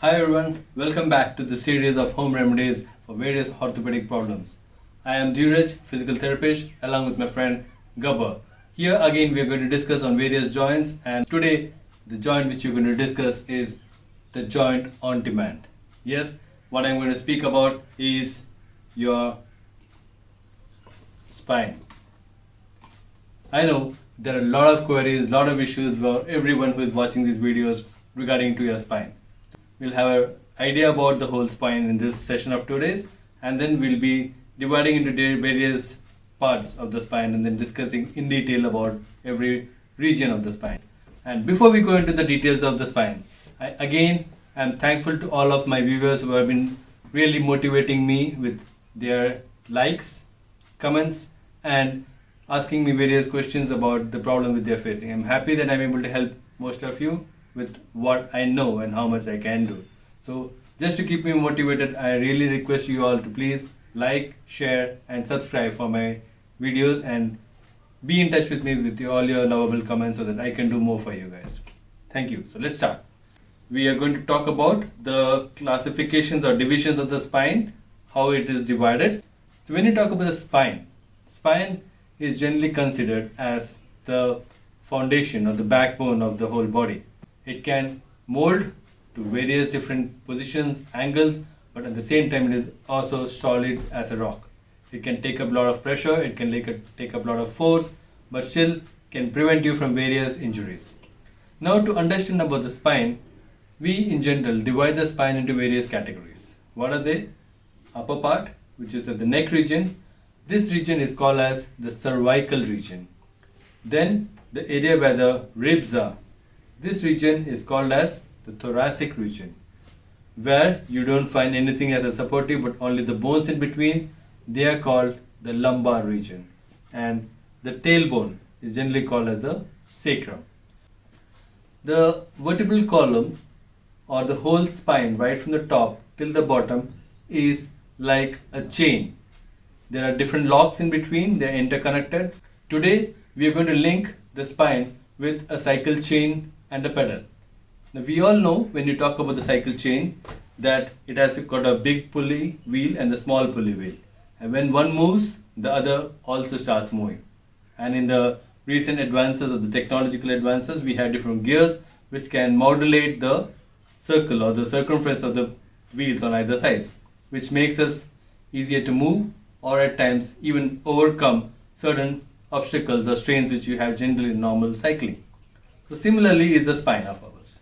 Hi everyone, welcome back to the series of home remedies for various orthopedic problems. I am Dheeraj, physical therapist, along with my friend Gabbar. Here again we are going to discuss on various joints, and today the joint which we're going to discuss is the joint on demand. Yes, what I'm going to speak about is your spine. I know there are a lot of queries, lot of issues for everyone who is watching these videos regarding to your spine. We'll have an idea about the whole spine in this session of today's, and then we'll be dividing into various parts of the spine and then discussing in detail about every region of the spine. And before we go into the details of the spine, I again am thankful to all of my viewers who have been really motivating me with their likes, comments, and asking me various questions about the problem that they're facing. I'm happy that I'm able to help most of you with what I know and how much I can do. So just to keep me motivated, I really request you all to please like, share and subscribe for my videos, and be in touch with me with all your lovable comments so that I can do more for you guys. Thank you. So let's start. We are going to talk about the classifications or divisions of the spine, how it is divided. So when you talk about the spine is generally considered as the foundation or the backbone of the whole body. It can mold to various different positions, angles, but at the same time it is also solid as a rock. It can take up a lot of pressure, it can take up a lot of force, but still can prevent you from various injuries. Now, to understand about the spine, we in general divide the spine into various categories. What are they? Upper part, which is at the neck region. This region is called as the cervical region. Then the area where the ribs are. This region is called as the thoracic region, where you don't find anything as a supportive but only the bones in between. They are called the lumbar region, and the tailbone is generally called as the sacrum. The vertebral column or the whole spine right from the top till the bottom is like a chain. There are different locks in between, they are interconnected. Today we are going to link the spine with a cycle chain and a pedal. Now we all know when you talk about the cycle chain that it has got a big pulley wheel and a small pulley wheel. And when one moves, the other also starts moving. And in the recent advances of the technological advances, we have different gears which can modulate the circle or the circumference of the wheels on either sides, which makes us easier to move or at times even overcome certain obstacles or strains which you have generally in normal cycling. So similarly is the spine of ours.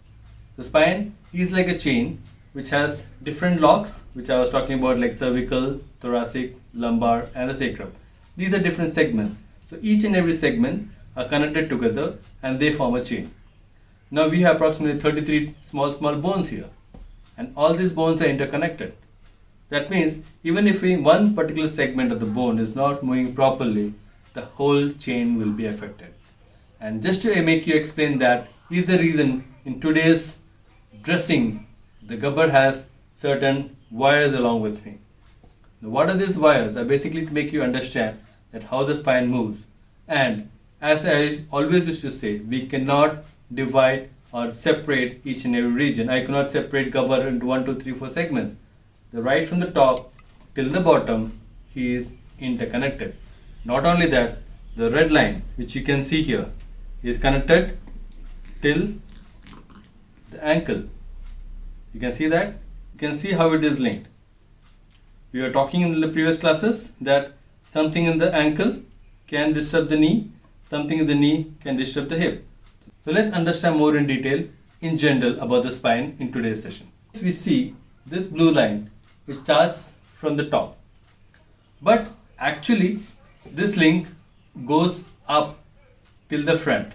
The spine is like a chain which has different locks, which I was talking about, like cervical, thoracic, lumbar and the sacrum. These are different segments. So each and every segment are connected together and they form a chain. Now we have approximately 33 small bones here, and all these bones are interconnected. That means even if one particular segment of the bone is not moving properly, the whole chain will be affected. And just to make you explain that is the reason in today's dressing, the Gabbar has certain wires along with me. Now, what are these wires? Are basically to make you understand that how the spine moves. And as I always used to say, we cannot divide or separate each and every region. I cannot separate Gabbar into 1, 2, 3, 4 segments. The right from the top till the bottom, he is interconnected. Not only that, the red line which you can see here is connected till the ankle. You can see that? You can see how it is linked. We were talking in the previous classes that something in the ankle can disturb the knee, something in the knee can disturb the hip. So let's understand more in detail in general about the spine in today's session. We see this blue line which starts from the top, but actually this link goes up till the front.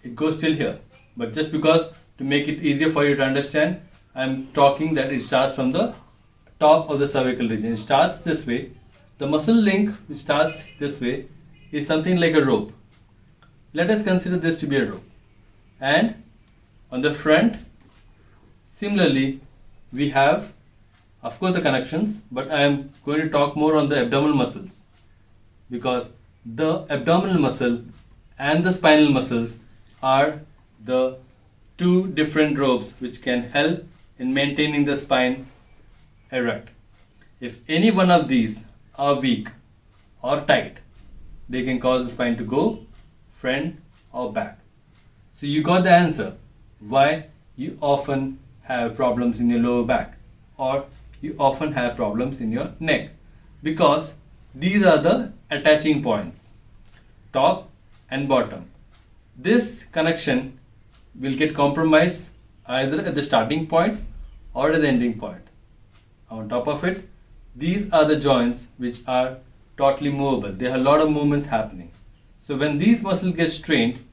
It goes till here, but just because to make it easier for you to understand, I am talking that it starts from the top of the cervical region. It starts this way. The muscle link which starts this way is something like a rope. Let us consider this to be a rope, and on the front similarly we have of course the connections, but I am going to talk more on the abdominal muscles, because the abdominal muscle and the spinal muscles are the two different ropes which can help in maintaining the spine erect. If any one of these are weak or tight, they can cause the spine to go front or back. So you got the answer why you often have problems in your lower back or you often have problems in your neck, because these are the attaching points, top and bottom. This connection will get compromised either at the starting point or at the ending point. On top of it, these are the joints which are totally movable. There are a lot of movements happening. So when these muscles get strained,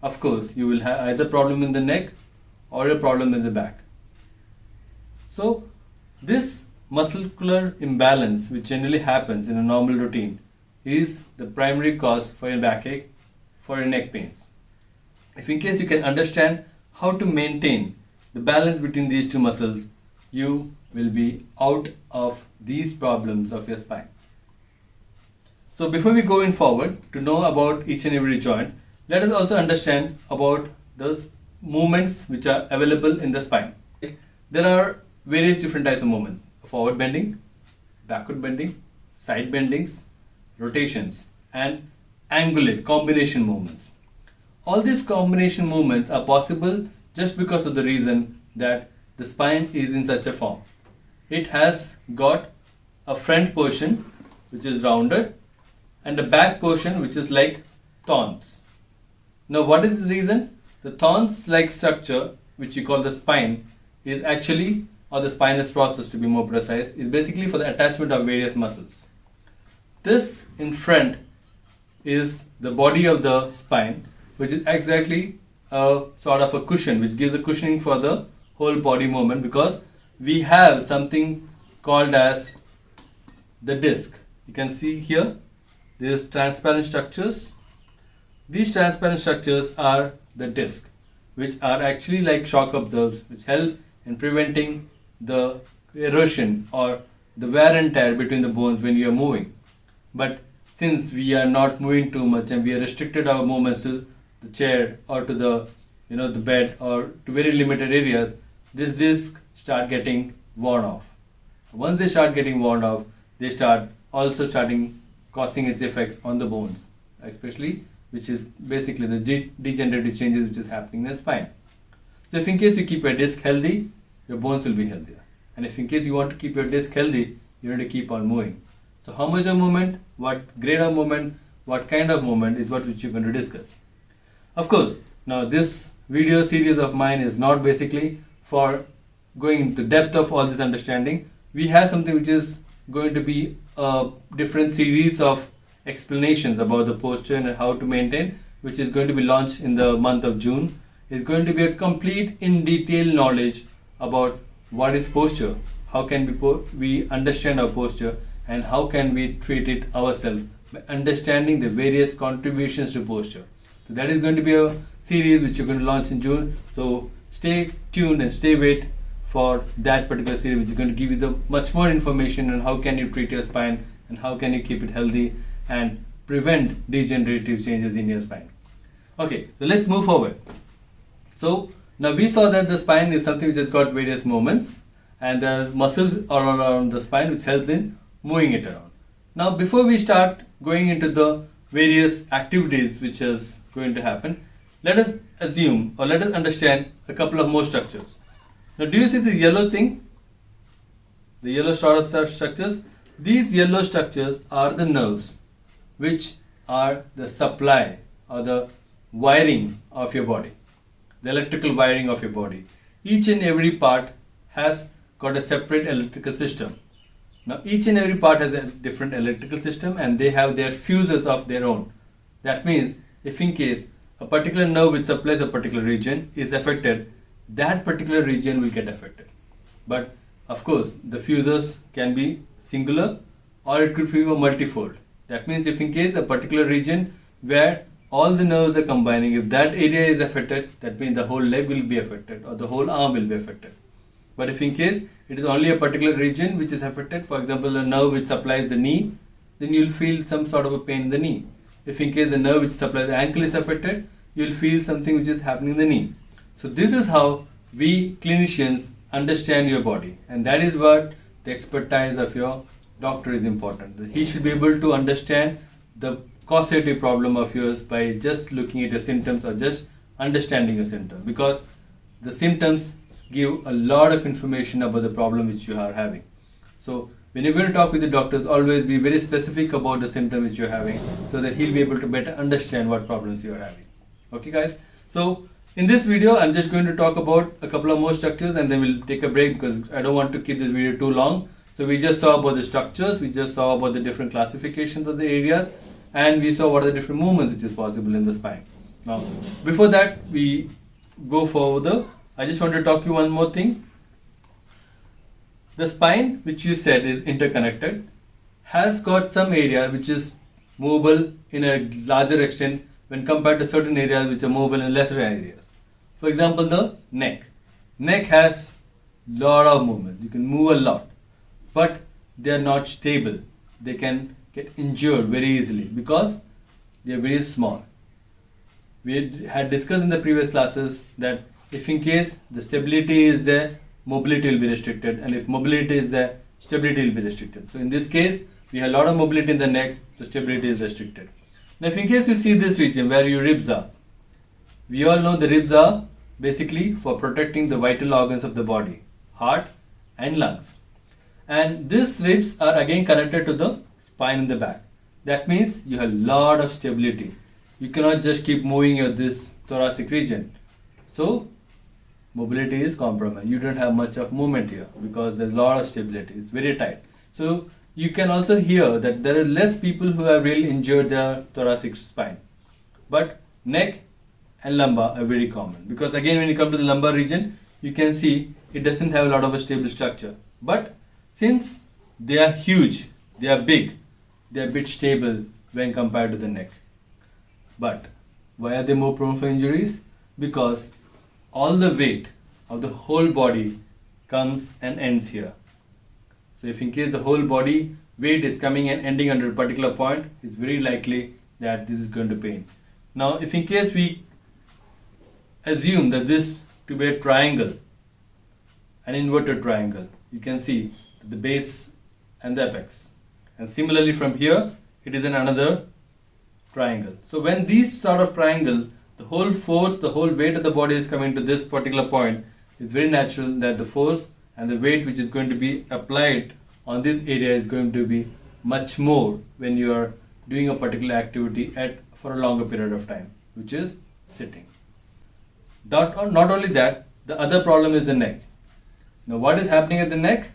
of course, you will have either problem in the neck or a problem in the back. So this muscular imbalance which generally happens in a normal routine is the primary cause for your backache, for your neck pains. If in case you can understand how to maintain the balance between these two muscles, you will be out of these problems of your spine. So before we go in forward to know about each and every joint, let us also understand about the movements which are available in the spine. There are various different types of movements: forward bending, backward bending, side bendings, rotations, and angulate combination movements. All these combination movements are possible just because of the reason that the spine is in such a form. It has got a front portion which is rounded and a back portion which is like thorns. Now what is the reason? The thorns like structure, which you call the spine, is actually, or the spinous process to be more precise, is basically for the attachment of various muscles. This in front is the body of the spine, which is exactly a sort of a cushion which gives a cushioning for the whole body movement, because we have something called as the disc. You can see here there is transparent structures. These transparent structures are the disc, which are actually like shock absorbers which help in preventing the erosion or the wear and tear between the bones when you are moving. But since we are not moving too much and we are restricted our movements to the chair or to the the bed or to very limited areas, this disc start getting worn off. Once they start getting worn off, they start also starting causing its effects on the bones, especially which is basically the degenerative changes which is happening in the spine. So if in case you keep your disc healthy, your bones will be healthier. And if in case you want to keep your disc healthy, you need to keep on moving. So how much of movement, what grade of movement, what kind of movement is what which you're going to discuss. Of course, now this video series of mine is not basically for going into depth of all this understanding. We have something which is going to be a different series of explanations about the posture and how to maintain, which is going to be launched in the month of June. It's going to be a complete in detail knowledge about what is posture, how can we understand our posture, and how can we treat it ourselves by understanding the various contributions to posture. So that is going to be a series which you're going to launch in June. So stay tuned and stay wait for that particular series, which is going to give you the much more information on how can you treat your spine and how can you keep it healthy and prevent degenerative changes in your spine. Okay, so let's move forward. So now we saw that the spine is something which has got various movements and the muscles are around the spine which helps in moving it around. Now before we start going into the various activities which is going to happen, let us assume or let us understand a couple of more structures. Now do you see the yellow thing? The yellow sort of structures? These yellow structures are the nerves which are the supply or the wiring of your body, the electrical wiring of your body. Each and every part has got a separate electrical system. Now each and every part has a different electrical system and they have their fuses of their own. That means if in case a particular nerve which supplies a particular region is affected, that particular region will get affected. But of course the fuses can be singular or it could be a multifold. That means if in case a particular region where all the nerves are combining, if that area is affected, that means the whole leg will be affected or the whole arm will be affected. But if in case it is only a particular region which is affected, for example the nerve which supplies the knee, then you will feel some sort of a pain in the knee. If in case the nerve which supplies the ankle is affected, you will feel something which is happening in the knee. So this is how we clinicians understand your body, and that is what the expertise of your doctor is important. He should be able to understand the causative problem of yours by just looking at your symptoms or just understanding your symptom, because the symptoms give a lot of information about the problem which you are having. So when you're going to talk with the doctors, always be very specific about the symptom which you're having, so that he'll be able to better understand what problems you're having. Okay guys, so in this video I'm just going to talk about a couple of more structures, and then we'll take a break because I don't want to keep this video too long. So we just saw about the structures, we just saw about the different classifications of the areas, and we saw what are the different movements which is possible in the spine. Now before that we go further, I just want to talk to you one more thing. The spine, which you said is interconnected, has got some area which is movable in a larger extent when compared to certain areas which are movable in lesser areas. For example, the neck. Neck has lot of movement. You can move a lot, but they are not stable. They can get injured very easily because they are very small. We had discussed in the previous classes that if in case the stability is there, mobility will be restricted, and if mobility is there, stability will be restricted. So in this case, we have a lot of mobility in the neck, so stability is restricted. Now if in case you see this region where your ribs are, we all know the ribs are basically for protecting the vital organs of the body, heart and lungs. And these ribs are again connected to the spine in the back. That means you have a lot of stability. You cannot just keep moving your this thoracic region. So mobility is compromised. You don't have much of movement here because there's a lot of stability. It's very tight. So you can also hear that there are less people who have really injured their thoracic spine. But neck and lumbar are very common, because again when you come to the lumbar region, you can see it doesn't have a lot of a stable structure. But since they are huge, they are big, they are a bit stable when compared to the neck. But why are they more prone for injuries? Because all the weight of the whole body comes and ends here. So if in case the whole body weight is coming and ending under a particular point, it's very likely that this is going to pain. Now if in case we assume that this to be a triangle, an inverted triangle, you can see the base and the apex, and similarly from here it is in another triangle. So when these sort of triangle, the whole force, the whole weight of the body is coming to this particular point, it's very natural that the force and the weight which is going to be applied on this area is going to be much more when you are doing a particular activity for a longer period of time, which is sitting. Not only that, the other problem is the neck. Now what is happening at the neck?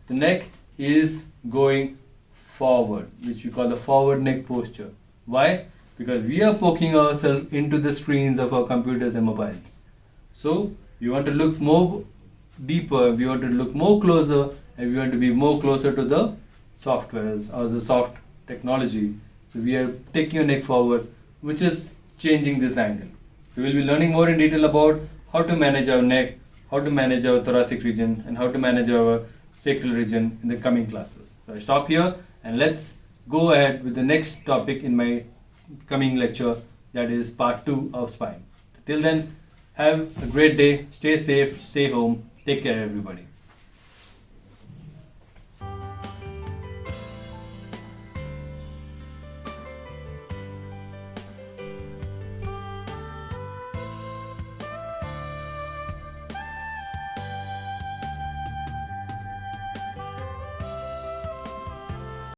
The neck is going forward, which we call the forward neck posture. Why? Because we are poking ourselves into the screens of our computers and mobiles. So we want to look more deeper, we want to look more closer, and we want to be more closer to the softwares or the soft technology. So we are taking your neck forward, which is changing this angle. We will be learning more in detail about how to manage our neck, how to manage our thoracic region, and how to manage our sacral region in the coming classes. So I stop here and let's go ahead with the next topic in my coming lecture, that is part 2 of spine. Till then, have a great day, stay safe, stay home, take care everybody.